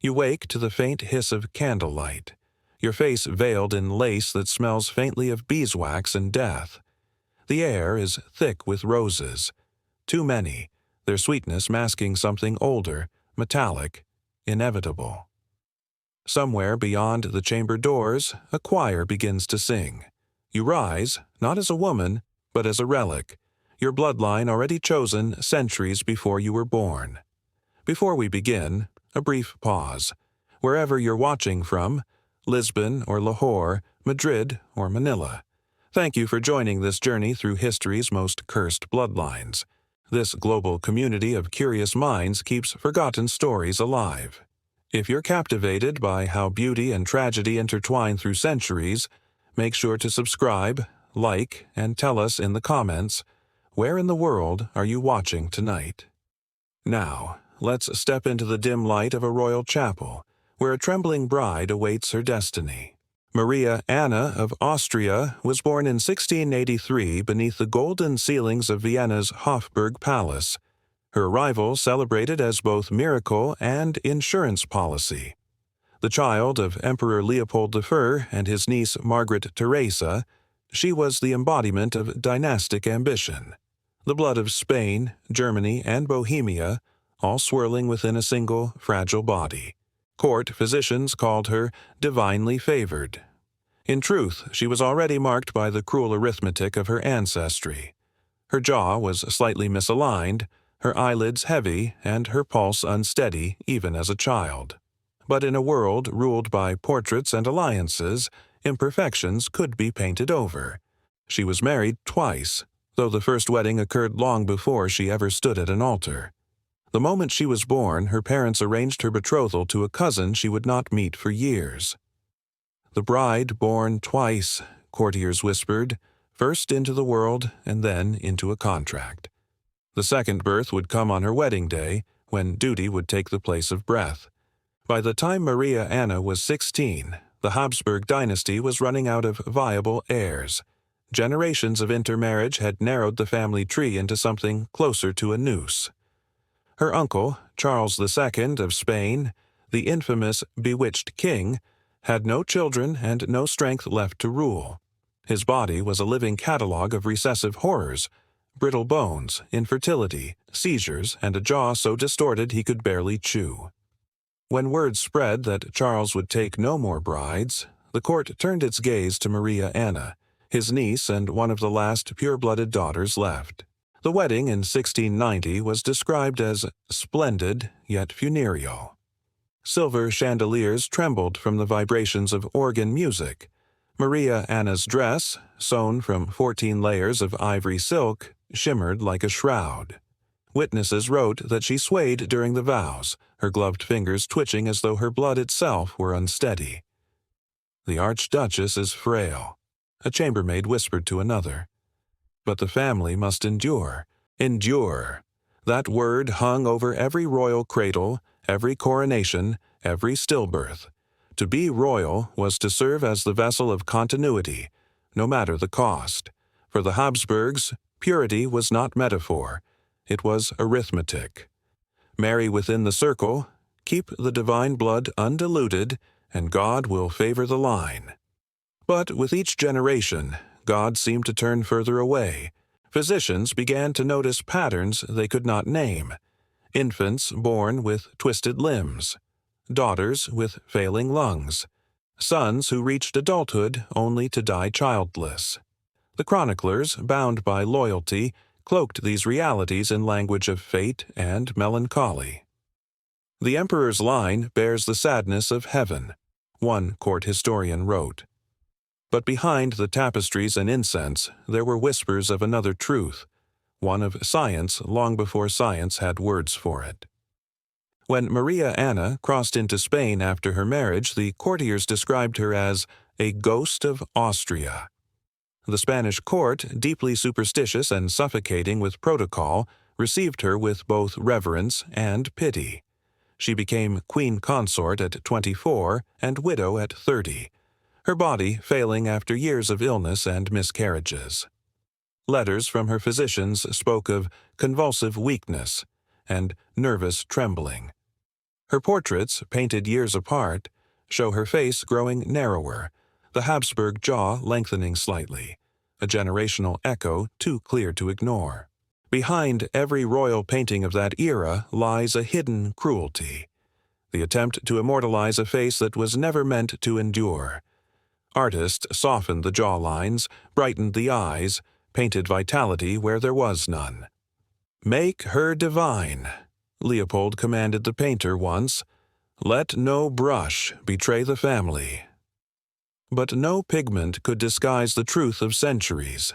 You wake to the faint hiss of candlelight, your face veiled in lace that smells faintly of beeswax and death. The air is thick with roses, too many, their sweetness masking something older, metallic, inevitable. Somewhere beyond the chamber doors, a choir begins to sing. You rise, not as a woman, but as a relic, your bloodline already chosen centuries before you were born. Before we begin, a brief pause. Wherever you're watching from, Lisbon or Lahore, Madrid or Manila, thank you for joining this journey through history's most cursed bloodlines. This global community of curious minds keeps forgotten stories alive. If you're captivated by how beauty and tragedy intertwine through centuries, make sure to subscribe, like, and tell us in the comments, where in the world are you watching tonight? Now, let's step into the dim light of a royal chapel, where a trembling bride awaits her destiny. Maria Anna of Austria was born in 1683 beneath the golden ceilings of Vienna's Hofburg Palace, her arrival celebrated as both miracle and insurance policy. The child of Emperor Leopold I and his niece Margaret Theresa, she was the embodiment of dynastic ambition. The blood of Spain, Germany, and Bohemia, all swirling within a single, fragile body. Court physicians called her divinely favored. In truth, she was already marked by the cruel arithmetic of her ancestry. Her jaw was slightly misaligned, her eyelids heavy, and her pulse unsteady even as a child. But in a world ruled by portraits and alliances, imperfections could be painted over. She was married twice, though the first wedding occurred long before she ever stood at an altar. The moment she was born, her parents arranged her betrothal to a cousin she would not meet for years. The bride born twice, courtiers whispered, first into the world and then into a contract. The second birth would come on her wedding day, when duty would take the place of breath. By the time Maria Anna was 16, the Habsburg dynasty was running out of viable heirs. Generations of intermarriage had narrowed the family tree into something closer to a noose. Her uncle, Charles II of Spain, the infamous bewitched king, had no children and no strength left to rule. His body was a living catalogue of recessive horrors, brittle bones, infertility, seizures, and a jaw so distorted he could barely chew. When word spread that Charles would take no more brides, the court turned its gaze to Maria Anna, his niece and one of the last pure-blooded daughters left. The wedding in 1690 was described as splendid yet funereal. Silver chandeliers trembled from the vibrations of organ music. Maria Anna's dress, sewn from 14 layers of ivory silk, shimmered like a shroud. Witnesses wrote that she swayed during the vows, her gloved fingers twitching as though her blood itself were unsteady. "The Archduchess is frail," a chambermaid whispered to another. But the family must endure. Endure. That word hung over every royal cradle, every coronation, every stillbirth. To be royal was to serve as the vessel of continuity, no matter the cost. For the Habsburgs, purity was not metaphor. It was arithmetic. Marry within the circle, keep the divine blood undiluted, and God will favor the line. But with each generation, God seemed to turn further away. Physicians began to notice patterns they could not name. Infants born with twisted limbs, daughters with failing lungs, sons who reached adulthood only to die childless. The chroniclers, bound by loyalty, cloaked these realities in language of fate and melancholy. "The emperor's line bears the sadness of heaven," one court historian wrote. But behind the tapestries and incense, there were whispers of another truth, one of science long before science had words for it. When Maria Anna crossed into Spain after her marriage, the courtiers described her as a ghost of Austria. The Spanish court, deeply superstitious and suffocating with protocol, received her with both reverence and pity. She became queen consort at 24 and widow at 30, her body failing after years of illness and miscarriages. Letters from her physicians spoke of convulsive weakness and nervous trembling. Her portraits, painted years apart, show her face growing narrower, the Habsburg jaw lengthening slightly, a generational echo too clear to ignore. Behind every royal painting of that era lies a hidden cruelty, the attempt to immortalize a face that was never meant to endure. Artists softened the jawlines, brightened the eyes, painted vitality where there was none. "Make her divine," Leopold commanded the painter once. "Let no brush betray the family." But no pigment could disguise the truth of centuries,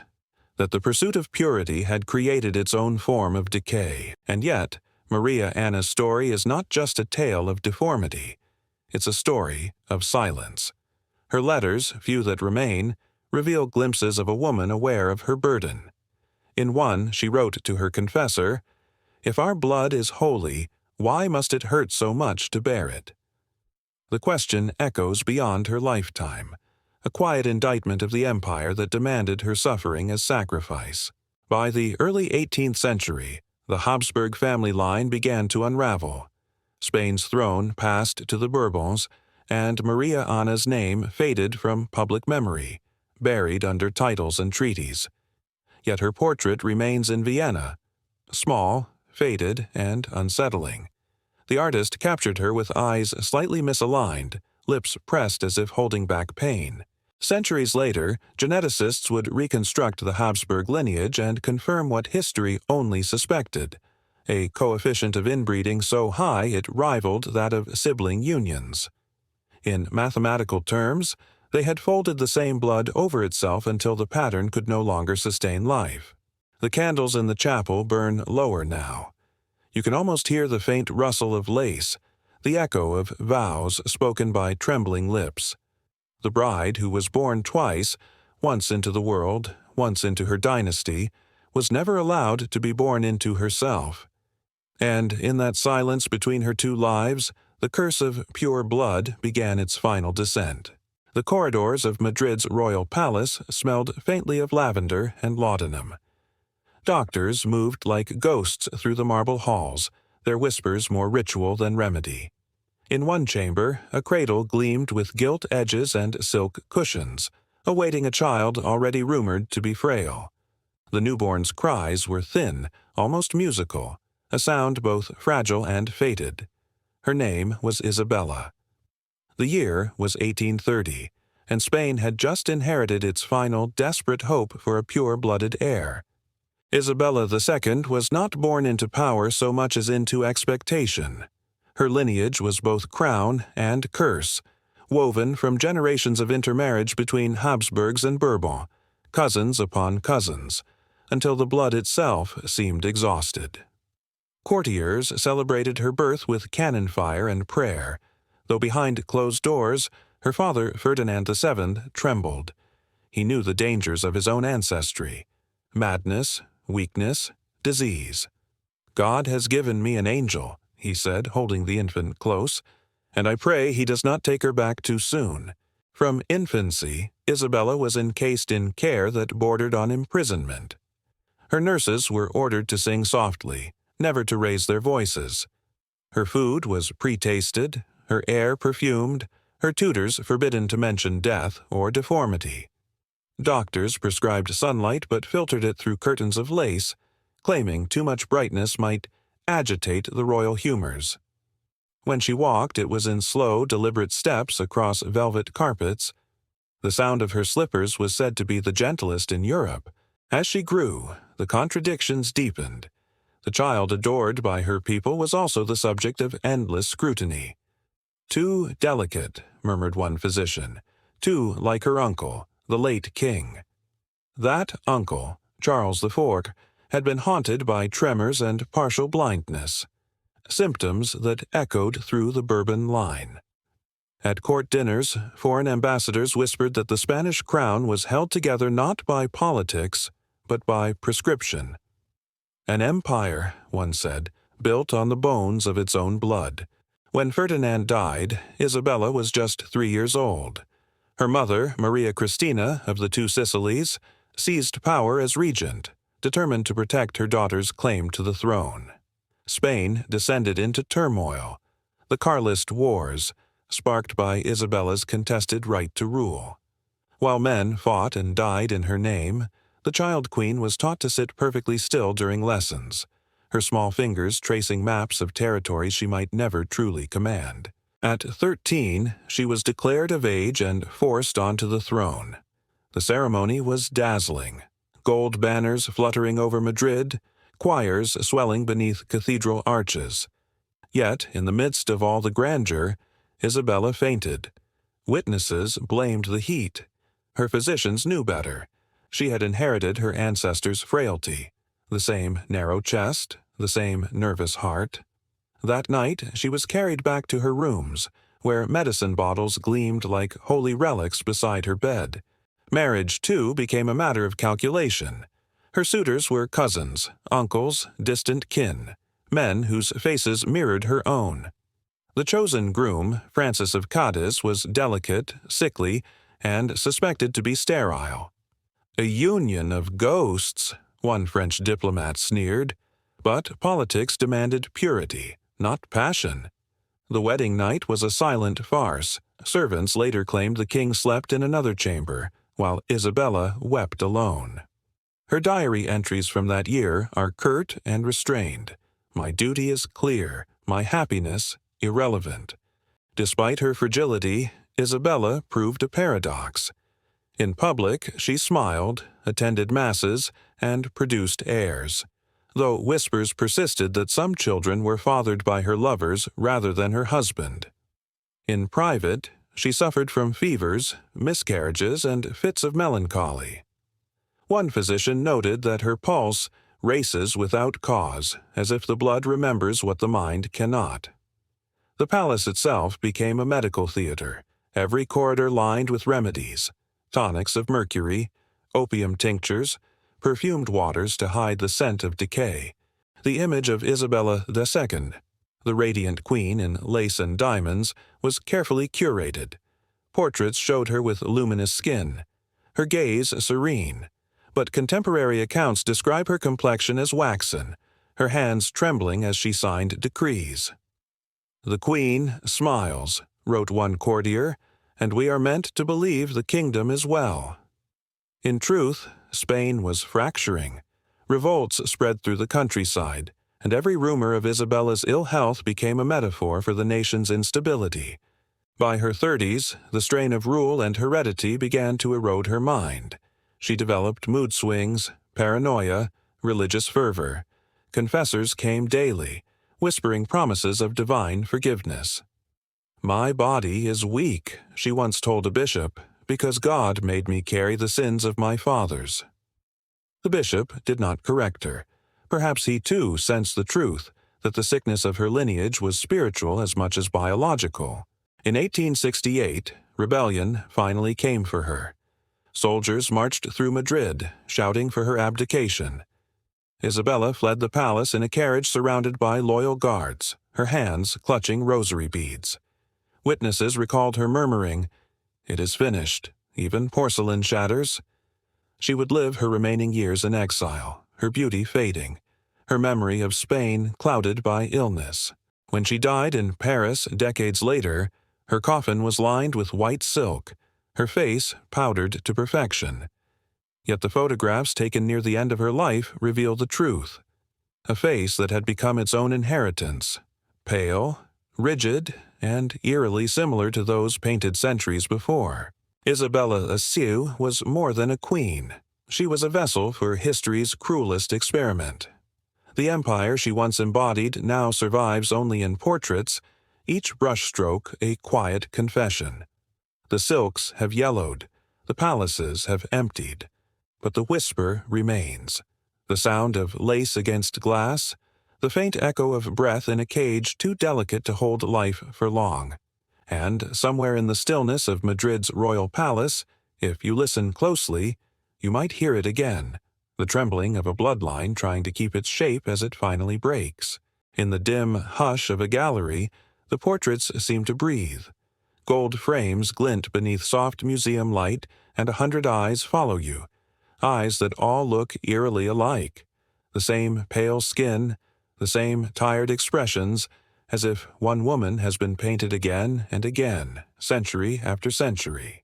that the pursuit of purity had created its own form of decay. And yet, Maria Anna's story is not just a tale of deformity. It's a story of silence. Her letters, few that remain, reveal glimpses of a woman aware of her burden. In one, she wrote to her confessor, "If our blood is holy, why must it hurt so much to bear it?" The question echoes beyond her lifetime, a quiet indictment of the empire that demanded her suffering as sacrifice. By the early 18th century, the Habsburg family line began to unravel. Spain's throne passed to the Bourbons, and Maria Anna's name faded from public memory, buried under titles and treaties. Yet her portrait remains in Vienna, small, faded, and unsettling. The artist captured her with eyes slightly misaligned, lips pressed as if holding back pain. Centuries later, geneticists would reconstruct the Habsburg lineage and confirm what history only suspected, a coefficient of inbreeding so high it rivaled that of sibling unions. In mathematical terms, they had folded the same blood over itself until the pattern could no longer sustain life. The candles in the chapel burn lower now. You can almost hear the faint rustle of lace, the echo of vows spoken by trembling lips. The bride, who was born twice, once into the world, once into her dynasty, was never allowed to be born into herself. And in that silence between her two lives, the curse of pure blood began its final descent. The corridors of Madrid's royal palace smelled faintly of lavender and laudanum. Doctors moved like ghosts through the marble halls, their whispers more ritual than remedy. In one chamber, a cradle gleamed with gilt edges and silk cushions, awaiting a child already rumored to be frail. The newborn's cries were thin, almost musical, a sound both fragile and fated. Her name was Isabella. The year was 1830, and Spain had just inherited its final desperate hope for a pure-blooded heir. Isabella II was not born into power so much as into expectation. Her lineage was both crown and curse, woven from generations of intermarriage between Habsburgs and Bourbon, cousins upon cousins, until the blood itself seemed exhausted. Courtiers celebrated her birth with cannon fire and prayer, though behind closed doors, her father Ferdinand VII trembled. He knew the dangers of his own ancestry: madness, weakness, disease. "God has given me an angel," he said, holding the infant close, "and I pray he does not take her back too soon." From infancy, Isabella was encased in care that bordered on imprisonment. Her nurses were ordered to sing softly, never to raise their voices. Her food was pre-tasted, her air perfumed, her tutors forbidden to mention death or deformity. Doctors prescribed sunlight but filtered it through curtains of lace, claiming too much brightness might agitate the royal humors. When she walked, it was in slow, deliberate steps across velvet carpets. The sound of her slippers was said to be the gentlest in Europe. As she grew, the contradictions deepened. The child adored by her people was also the subject of endless scrutiny. "Too delicate," murmured one physician, "too like her uncle, the late king." That uncle, Charles IV, had been haunted by tremors and partial blindness, symptoms that echoed through the Bourbon line. At court dinners, foreign ambassadors whispered that the Spanish crown was held together not by politics, but by prescription. "An empire," one said, "built on the bones of its own blood." When Ferdinand died, Isabella was just 3 years old. Her mother, Maria Cristina of the Two Sicilies, seized power as regent, determined to protect her daughter's claim to the throne. Spain descended into turmoil. the Carlist Wars, sparked by Isabella's contested right to rule. While men fought and died in her name, the child queen was taught to sit perfectly still during lessons, her small fingers tracing maps of territories she might never truly command. At 13, she was declared of age and forced onto the throne. The ceremony was dazzling. Gold banners fluttering over Madrid, choirs swelling beneath cathedral arches. Yet, in the midst of all the grandeur, Isabella fainted. Witnesses blamed the heat. Her physicians knew better. She had inherited her ancestors' frailty, the same narrow chest, the same nervous heart. That night, she was carried back to her rooms, where medicine bottles gleamed like holy relics beside her bed. Marriage, too, became a matter of calculation. Her suitors were cousins, uncles, distant kin, men whose faces mirrored her own. The chosen groom, Francis of Cadiz, was delicate, sickly, and suspected to be sterile. A union of ghosts, one French diplomat sneered, but politics demanded purity, not passion. The wedding night was a silent farce. Servants later claimed the king slept in another chamber, while Isabella wept alone. Her diary entries from that year are curt and restrained. My duty is clear, my happiness irrelevant. Despite her fragility, Isabella proved a paradox. In public, she smiled, attended masses, and produced heirs, though whispers persisted that some children were fathered by her lovers rather than her husband. In private, she suffered from fevers, miscarriages, and fits of melancholy. One physician noted that her pulse races without cause, as if the blood remembers what the mind cannot. The palace itself became a medical theater, every corridor lined with remedies, tonics of mercury, opium tinctures, perfumed waters to hide the scent of decay. The image of Isabella II, the radiant queen in lace and diamonds, was carefully curated. Portraits showed her with luminous skin, her gaze serene, but contemporary accounts describe her complexion as waxen, her hands trembling as she signed decrees. "The queen smiles," wrote one courtier, "and we are meant to believe the kingdom is well." In truth, Spain was fracturing. Revolts spread through the countryside, and every rumor of Isabella's ill health became a metaphor for the nation's instability. By her 30s, the strain of rule and heredity began to erode her mind. She developed mood swings, paranoia, religious fervor. Confessors came daily, whispering promises of divine forgiveness. "My body is weak," she once told a bishop, "because God made me carry the sins of my fathers." The bishop did not correct her. Perhaps he too sensed the truth, that the sickness of her lineage was spiritual as much as biological. In 1868, rebellion finally came for her. Soldiers marched through Madrid, shouting for her abdication. Isabella fled the palace in a carriage surrounded by loyal guards, her hands clutching rosary beads. Witnesses recalled her murmuring, "It is finished, even porcelain shatters." She would live her remaining years in exile, her beauty fading, her memory of Spain clouded by illness. When she died in Paris decades later, her coffin was lined with white silk, her face powdered to perfection. Yet the photographs taken near the end of her life reveal the truth. A face that had become its own inheritance, pale, rigid, and eerily similar to those painted centuries before. Isabella II was more than a queen. She was a vessel for history's cruelest experiment. The empire she once embodied now survives only in portraits, each brushstroke a quiet confession. The silks have yellowed, the palaces have emptied, but the whisper remains. The sound of lace against glass, the faint echo of breath in a cage too delicate to hold life for long. And somewhere in the stillness of Madrid's royal palace, if you listen closely, you might hear it again, the trembling of a bloodline trying to keep its shape as it finally breaks. In the dim hush of a gallery, the portraits seem to breathe. Gold frames glint beneath soft museum light, and 100 eyes follow you, eyes that all look eerily alike. The same pale skin, the same tired expressions, as if one woman has been painted again and again, century after century.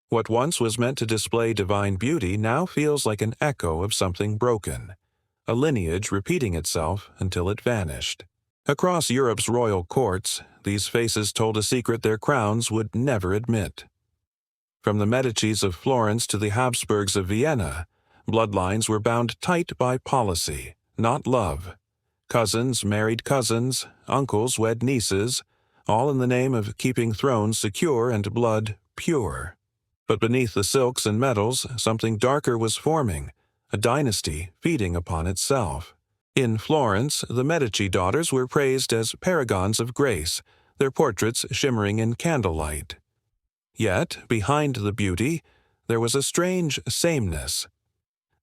What once was meant to display divine beauty now feels like an echo of something broken, a lineage repeating itself until it vanished. Across Europe's royal courts, these faces told a secret their crowns would never admit. From the Medicis of Florence to the Habsburgs of Vienna, bloodlines were bound tight by policy, not love. Cousins married cousins, uncles wed nieces, all in the name of keeping thrones secure and blood pure. But beneath the silks and metals, something darker was forming, a dynasty feeding upon itself. In Florence, the Medici daughters were praised as paragons of grace, their portraits shimmering in candlelight. Yet, behind the beauty, there was a strange sameness.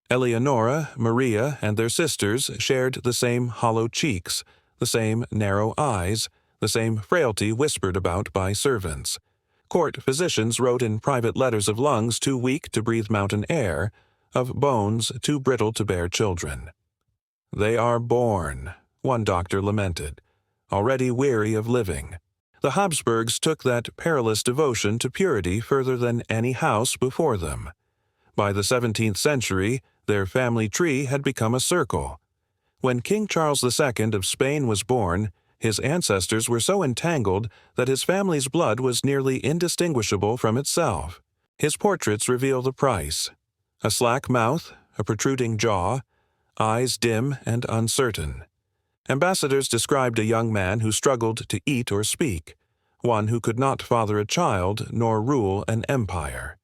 Eleonora, Maria, and their sisters shared the same hollow cheeks, the same narrow eyes, the same frailty whispered about by servants. Court physicians wrote in private letters of lungs too weak to breathe mountain air, of bones too brittle to bear children. "They are born," one doctor lamented, already weary of living. The Habsburgs took that perilous devotion to purity further than any house before them. By the 17th century, their family tree had become a circle. When King Charles II of Spain was born, his ancestors were so entangled that his family's blood was nearly indistinguishable from itself. His portraits reveal the price: a slack mouth, a protruding jaw, eyes dim and uncertain. Ambassadors described a young man who struggled to eat or speak, one who could not father a child nor rule an empire.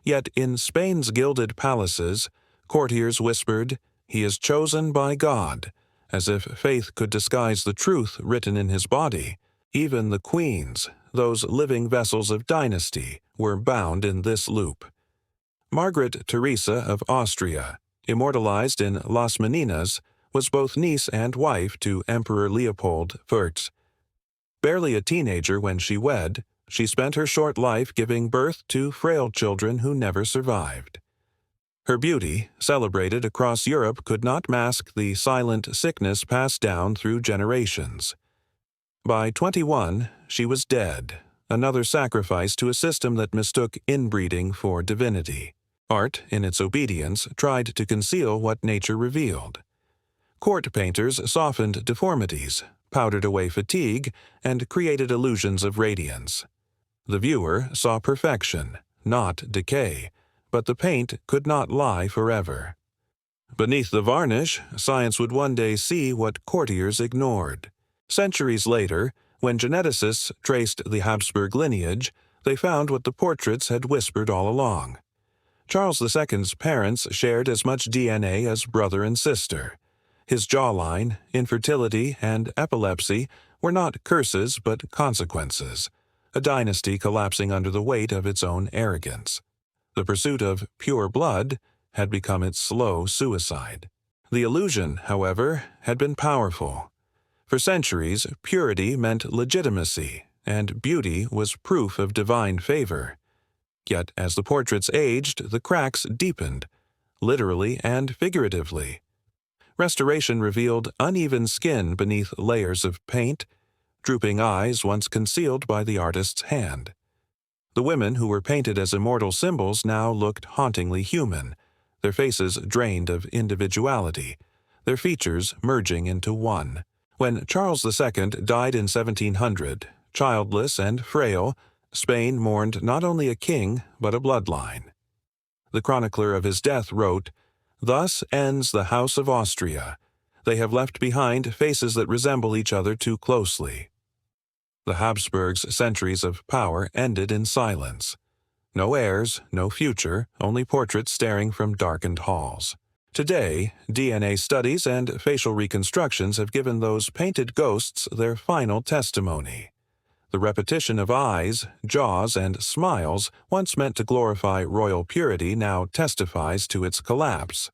Yet in Spain's gilded palaces, courtiers whispered, "He is chosen by God," as if faith could disguise the truth written in his body. Even the queens, those living vessels of dynasty, were bound in this loop. Margaret Theresa of Austria, immortalized in Las Meninas, was both niece and wife to Emperor Leopold I. Barely a teenager when she wed, she spent her short life giving birth to frail children who never survived. Her beauty, celebrated across Europe, could not mask the silent sickness passed down through generations. By 21, she was dead, another sacrifice to a system that mistook inbreeding for divinity. Art, in its obedience, tried to conceal what nature revealed. Court painters softened deformities, powdered away fatigue, and created illusions of radiance. The viewer saw perfection, not decay, but the paint could not lie forever. Beneath the varnish, science would one day see what courtiers ignored. Centuries later, when geneticists traced the Habsburg lineage, they found what the portraits had whispered all along. Charles II's parents shared as much DNA as brother and sister. His jawline, infertility, and epilepsy were not curses but consequences, a dynasty collapsing under the weight of its own arrogance. The pursuit of pure blood had become its slow suicide. The illusion, however, had been powerful. For centuries, purity meant legitimacy, and beauty was proof of divine favor. Yet as the portraits aged, the cracks deepened, literally and figuratively. Restoration revealed uneven skin beneath layers of paint, drooping eyes once concealed by the artist's hand. The women who were painted as immortal symbols now looked hauntingly human, their faces drained of individuality, their features merging into one. When Charles II died in 1700, childless and frail, Spain mourned not only a king but a bloodline. The chronicler of his death wrote, "Thus ends the House of Austria. They have left behind faces that resemble each other too closely." The Habsburgs' centuries of power ended in silence. No heirs, no future, only portraits staring from darkened halls. Today, DNA studies and facial reconstructions have given those painted ghosts their final testimony. The repetition of eyes, jaws, and smiles once meant to glorify royal purity now testifies to its collapse.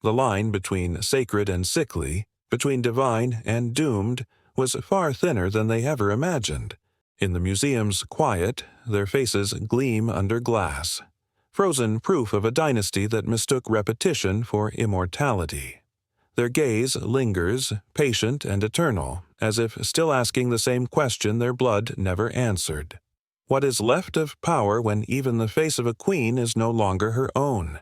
The line between sacred and sickly, between divine and doomed, was far thinner than they ever imagined. In the museum's quiet, their faces gleam under glass, frozen proof of a dynasty that mistook repetition for immortality. Their gaze lingers, patient and eternal, as if still asking the same question their blood never answered. What is left of power when even the face of a queen is no longer her own?